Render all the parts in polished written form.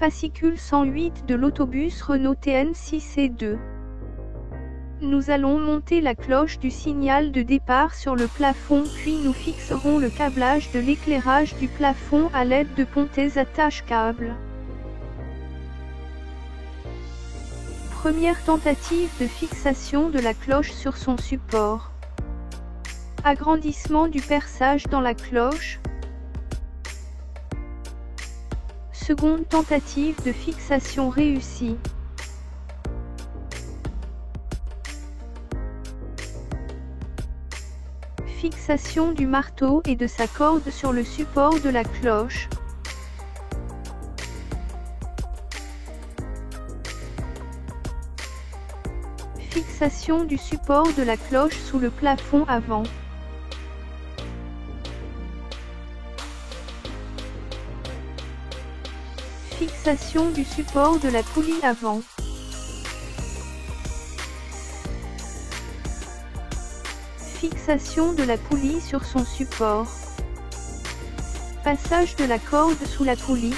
fascicule 108 de l'autobus Renault TN6C2. Nous allons monter la cloche du signal de départ sur le plafond, puis nous fixerons le câblage de l'éclairage du plafond à l'aide de pontets attache-câbles. Première tentative de fixation de la cloche sur son support. Agrandissement du perçage dans la cloche. Seconde tentative de fixation réussie. Fixation du marteau et de sa corde sur le support de la cloche. Fixation du support de la cloche sous le plafond avant. Fixation du support de la poulie avant. Fixation de la poulie sur son support. Passage de la corde sous la poulie.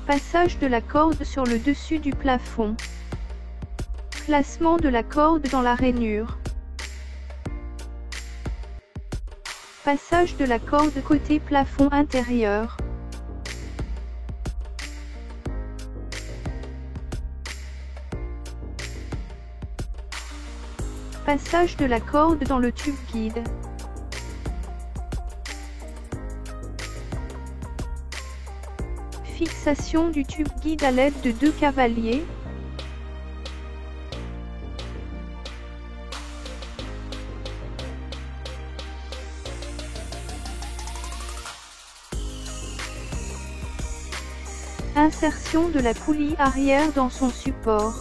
Passage de la corde sur le dessus du plafond. Placement de la corde dans la rainure. Passage de la corde côté plafond intérieur. Passage de la corde dans le tube guide. Fixation du tube guide à l'aide de 2 cavaliers. Insertion de la poulie arrière dans son support.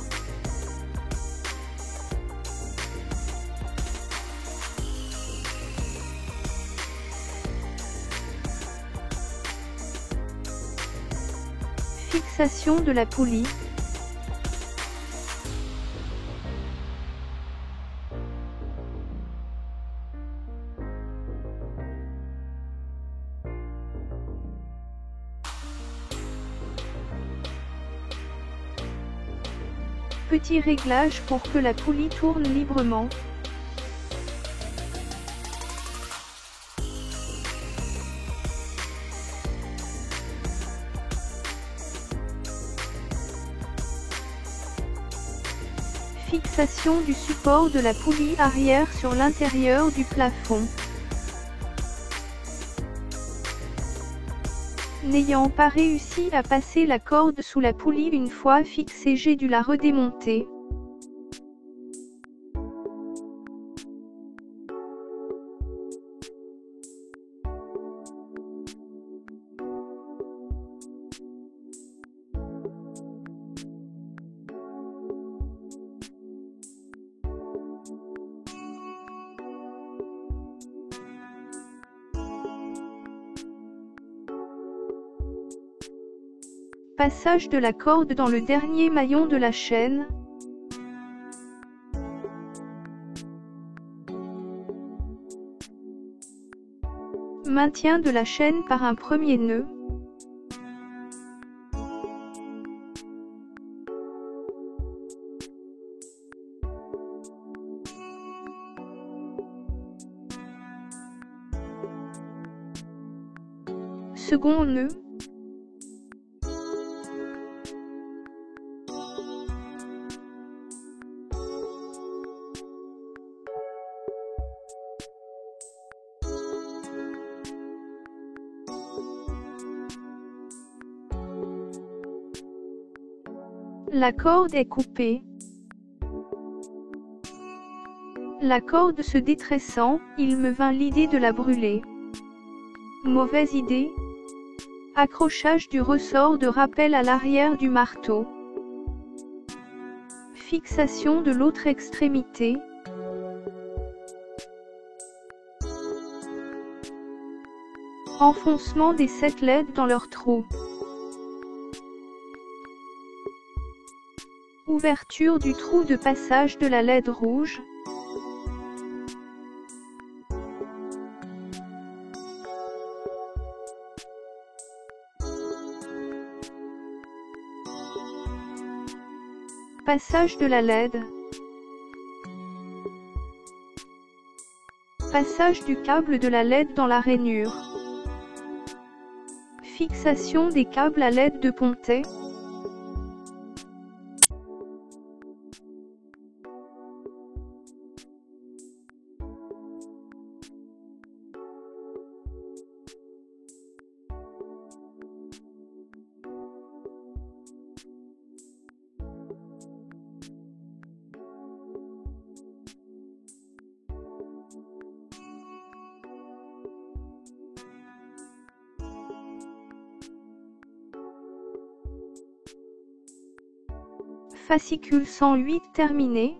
Fixation de la poulie. Petit réglage pour que la poulie tourne librement. Fixation du support de la poulie arrière sur l'intérieur du plafond. N'ayant pas réussi à passer la corde sous la poulie une fois fixée, j'ai dû la redémonter. Passage de la corde dans le dernier maillon de la chaîne. Maintien de la chaîne par un premier nœud. Second nœud. La corde est coupée. La corde se détressant, il me vint l'idée de la brûler. Mauvaise idée. Accrochage du ressort de rappel à l'arrière du marteau. Fixation de l'autre extrémité. Enfoncement des 7 LED dans leur trou. Ouverture du trou de passage de la LED rouge. Passage de la LED. Passage du câble de la LED dans la rainure. Fixation des câbles à l'aide de pontet. Fascicule 108 terminé.